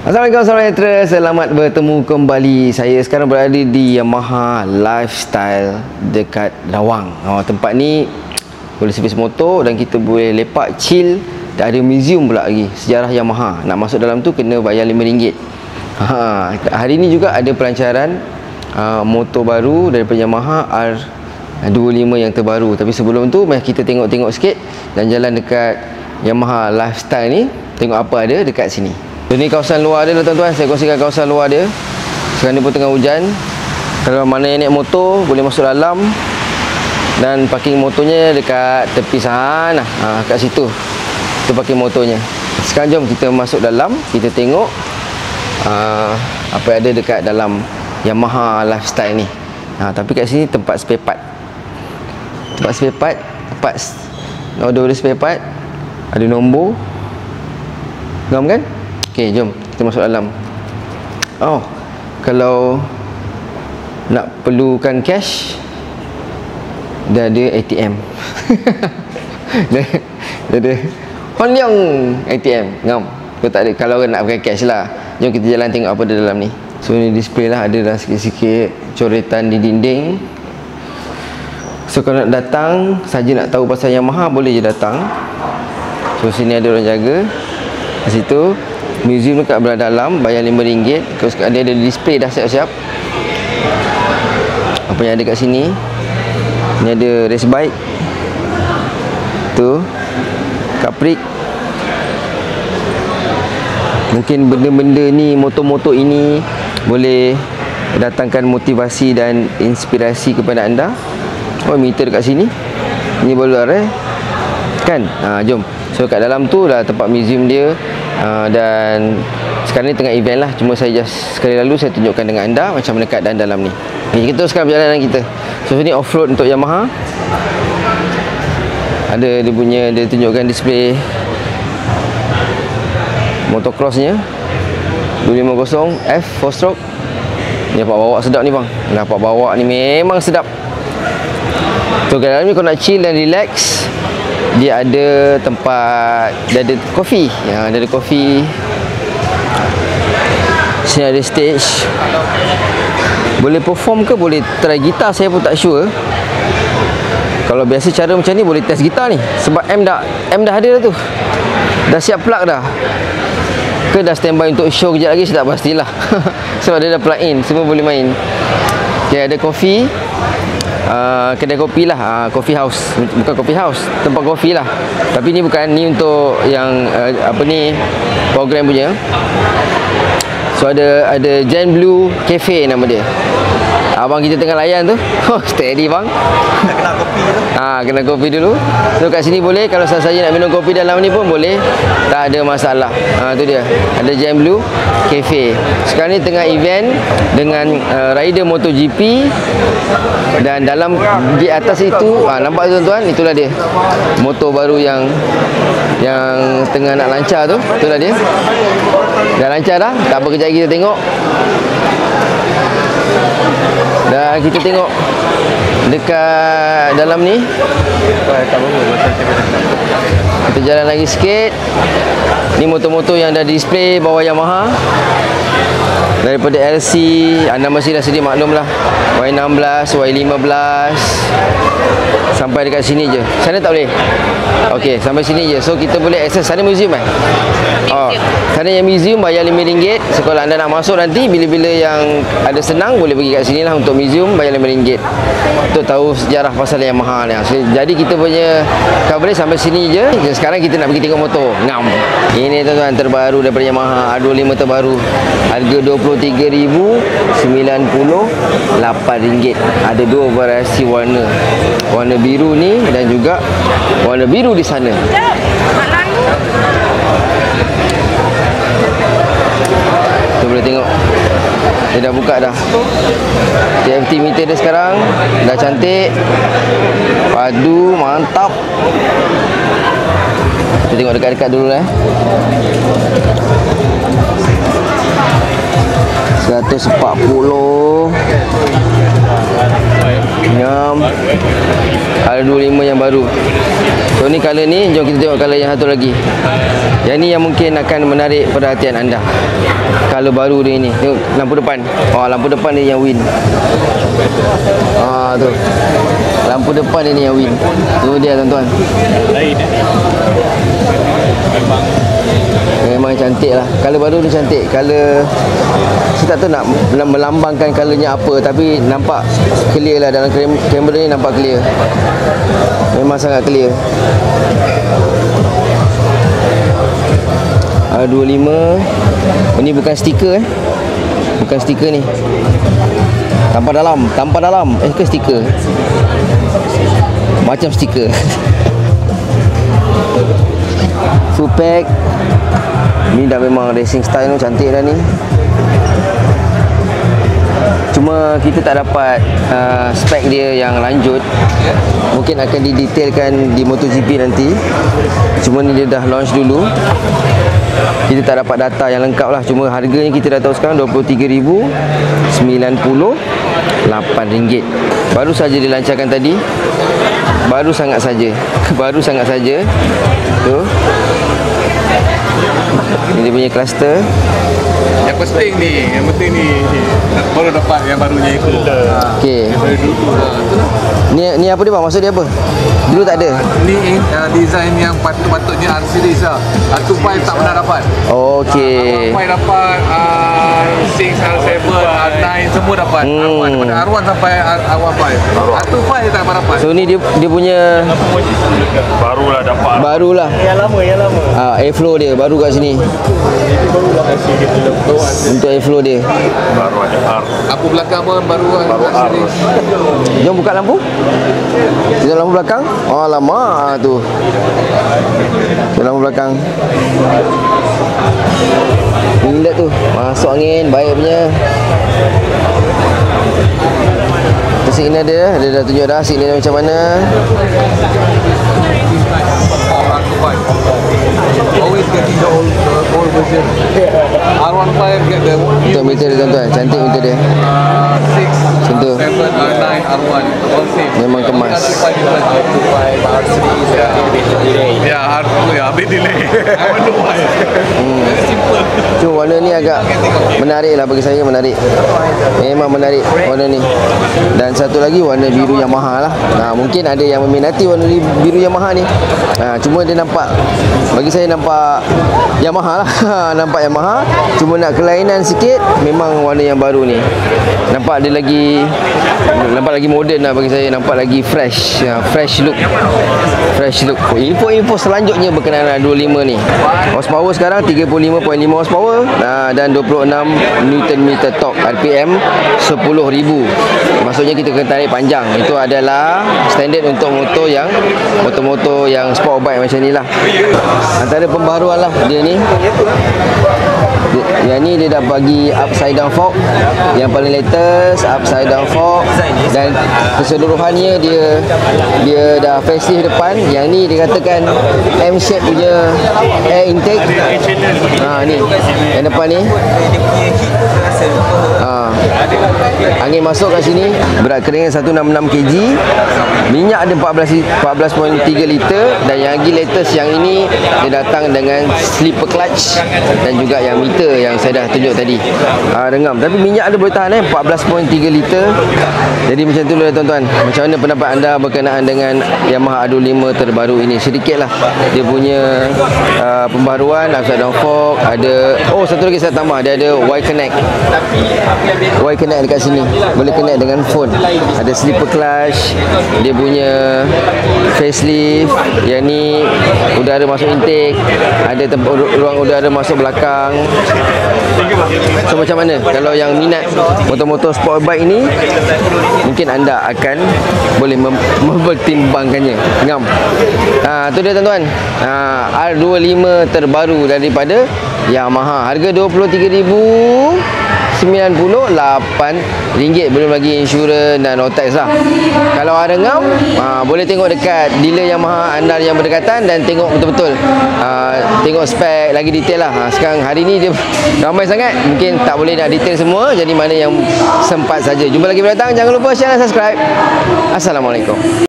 Assalamualaikum saudara, selamat bertemu kembali. Saya sekarang berada di Yamaha Lifestyle dekat Rawang. Tempat ni boleh servis motor dan kita boleh lepak, chill. Dan ada museum pula lagi, sejarah Yamaha. Nak masuk dalam tu kena bayar RM5. Hari ni juga ada pelancaran motor baru daripada Yamaha R25 yang terbaru. Tapi sebelum tu mari kita tengok-tengok sikit dan jalan dekat Yamaha Lifestyle ni, tengok apa ada dekat sini. Ini kawasan luar dia lah tuan-tuan. Saya kongsikan kawasan luar dia. Sekarang ni pun tengah hujan. Kalau mana yang naik motor boleh masuk dalam. Dan parking motornya dekat tepi sana. Kat situ. Itu parking motornya. Sekarang jom kita masuk dalam. Kita tengok apa yang ada dekat dalam Yamaha Lifestyle ni. Tapi kat sini tempat spare part. Tempat spare part. Order spare part. Ada nombor. Ngam kan? Okey, jom kita masuk dalam. Kalau nak perlukan cash, dia ada ATM. dia ada Honlyong ATM. Ngam. Kau tak ada kalau nak pakai cash lah. Jom kita jalan tengok apa ada dalam ni. So ni display lah, ada dah sikit-sikit coretan di dinding. So kalau nak datang saja, nak tahu pasal Yamaha, boleh je datang. So sini ada orang jaga. Di situ museum dekat belah dalam, bayar RM5. Terus dia ada display dah siap-siap. Apa yang ada kat sini? Ni ada race bike. Tu kaprik. Mungkin benda-benda ni, motor-motor ini boleh datangkan motivasi dan inspirasi kepada anda. Meter dekat sini. Ni boleh kan? Jom. So kat dalam tu dah tempat museum dia. Dan sekarang ni tengah event lah. Cuma saya just sekali lalu saya tunjukkan dengan anda macam mana keadaan dalam ni. Kita teruskan perjalanan kita. So ni off-road untuk Yamaha. Ada dia punya, dia tunjukkan display motocrossnya 250 F 4 stroke. Ni dapat bawa sedap ni bang. Dapat bawa ni memang sedap. So kat dalam ni kau nak chill dan relax, dia ada tempat, dia ada kopi. Dia ada kopi. Sini ada stage. Boleh perform ke boleh try gitar, saya pun tak sure. Kalau biasa cara macam ni boleh test gitar ni. Sebab M dah ada dah tu. Dah siap plug dah. Ke dah standby untuk show kejap lagi, saya tak pastilah. Sebab dia dah plug in, semua boleh main. Okay, ada kopi. Kedai kopi lah, coffee house. Bukan coffee house, tempat kopi lah. Tapi ni bukan, ni untuk yang apa ni, program punya. So ada Gen Blue Cafe nama dia. Abang kita tengah layan tu. Steady bang. Nak kena kopi tu. Kena kopi dulu. So kat sini boleh, kalau saja nak minum kopi dalam ni pun boleh. Tak ada masalah. Tu dia. Ada Gen Blue Cafe. Sekarang ni tengah event dengan rider MotoGP. Dan dalam di atas itu, nampak tuan-tuan, itulah dia. Motor baru yang tengah nak lancar tu. Itulah dia. Dah lancar dah. Tak apa, kejap lagi kita tengok. Dan kita tengok dekat dalam ni. Kita jalan lagi sikit. Ni motor-motor yang dah display bawah Yamaha. Daripada LC, anda mesti dah sedia maklum lah. Y16, Y15, sampai dekat sini je. Sana tak boleh? Okey, sampai sini je. So kita boleh akses. Sana museum sana yang museum bayar RM5. So kalau anda nak masuk nanti, bila-bila yang ada senang, boleh pergi kat sini lah untuk museum, bayar RM5 untuk tahu sejarah pasal Yamaha ni. Jadi kita punya coverage sampai sini je. Sekarang kita nak pergi tengok motor. Ngam. Ini tuan-tuan, terbaru daripada Yamaha R25 terbaru. Harga RM23,098. Ada dua variasi warna. Warna biru ni dan juga warna biru di sana. Kita boleh tengok. Dia dah buka dah. TFT meter dia sekarang dah cantik. Padu, mantap. Kita tengok dekat-dekat dulu 140. Nyam. R25 yang baru. So ni color ni, jom kita tengok color yang satu lagi. Yang ni yang mungkin akan menarik perhatian anda. Color baru dia ni. Tengok lampu depan. Oh, lampu depan dia yang win. Tu. Lampu depan dia ni yang win. Tu dia tuan-tuan. Memang cantik lah. Color baru ni cantik. Color, saya tak tahu nak melambangkan colornya apa, tapi nampak clear lah. Dalam kamera ni nampak clear. Memang sangat clear. R25. Ini bukan stiker Bukan stiker ni. Tanpa dalam. Ke stiker? Macam stiker. Full pack. Ni dah memang racing style tu, cantik dah ni. Cuma kita tak dapat spek dia yang lanjut. Mungkin akan didetailkan di MotoGP nanti. Cuma ni dia dah launch dulu. Kita tak dapat data yang lengkap lah. Cuma harganya kita dah tahu sekarang RM23,098. Baru saja dilancarkan tadi. Baru sangat saja. Tu. Ini dia punya cluster. Yang penting ni baru dapat yang barunya itu. Okey. Ni apa dia bang? Maksud dia apa? Dulu tak ada. Ni design yang patutnya R-Series lah. R25 tak pernah dapat. Okey. R25 dapat, R6, R7, R9 semua dapat. R1 sampai R15. R25 dia tak pernah dapat. So ni dia punya barulah. Yang lama. Airflow dia baru kat sini. Untuk airflow dia baru ada R. Lampu belakang pun baru R. Jom buka lampu. Kita lampu belakang. Oh lama tu. Kita lampu belakang. Indah tu. Masuk angin baik punya. Signal dia dah tunjuk dah signal dia macam mana. Always getting the old version. R15 get the untuk meter dia tuan-tuan. Cantik meter dia. 6, Contoh. 7, R9, R1 all same. Memang kemas. Ya, R2 ya, bit delay. I wonder why. Simple. Cuma warna ni agak menarik lah bagi saya, menarik. Memang menarik warna ni. Dan satu lagi warna biru Yamaha lah. Mungkin ada yang meminati warna biru Yamaha ni. Cuma dia nampak, bagi saya nampak Yamaha lah. Nampak Yamaha. Cuma nak kelainan sikit, memang warna yang baru ni. Nampak dia lagi moden lah bagi saya. Nampak lagi fresh. Fresh look. Info selanjutnya berkenaan R25 ni. Horsepower sekarang 35.5 horsepower dan 26 Nm torque. RPM 10,000. Maksudnya kita kena tarik panjang. Itu adalah standard untuk motor yang sport bike macam ni lah. Antara pembaruan lah dia ni. Yang ni dia dah bagi upside down fork. Yang paling latest upside down fork. Dan keseluruhannya dia dah facelift depan. Yang ni dia katakan M shape punya air intake. Ni yang depan ni. Angin masuk kat sini. Berat keringan 166 kg. Minyak ada 14.3 liter. Dan yang lagi latest yang ini, dia datang dengan slipper clutch dan juga yang meter yang saya dah tunjuk tadi. Rengam. Tapi minyak ada boleh tahan 14.3 liter. Jadi macam tu lah tuan-tuan. Macam mana pendapat anda berkenaan dengan Yamaha R25 terbaru ini? Sedikit lah dia punya pembaruan. Upside down fork. Ada, satu lagi saya tambah. Dia ada Y-Connect dekat sini. Boleh connect dengan phone. Ada slipper clutch. Dia punya facelift. Yang ni udara masuk intake. Ada ruang udara masuk belakang. So macam mana kalau yang minat motor-motor sport bike ini, mungkin anda akan boleh mempertimbangkannya. Ngam. Tu dia tuan-tuan. R25 terbaru daripada Yamaha. Harga RM23,098, belum lagi insurans dan no tax lah. Kalau ada ngam, boleh tengok dekat dealer Yamaha anda yang berdekatan dan tengok betul-betul, tengok spek lagi detail lah. Sekarang hari ni dia ramai sangat, mungkin tak boleh nak detail semua. Jadi mana yang sempat saja. Jumpa lagi berdatang. Jangan lupa share dan subscribe. Assalamualaikum.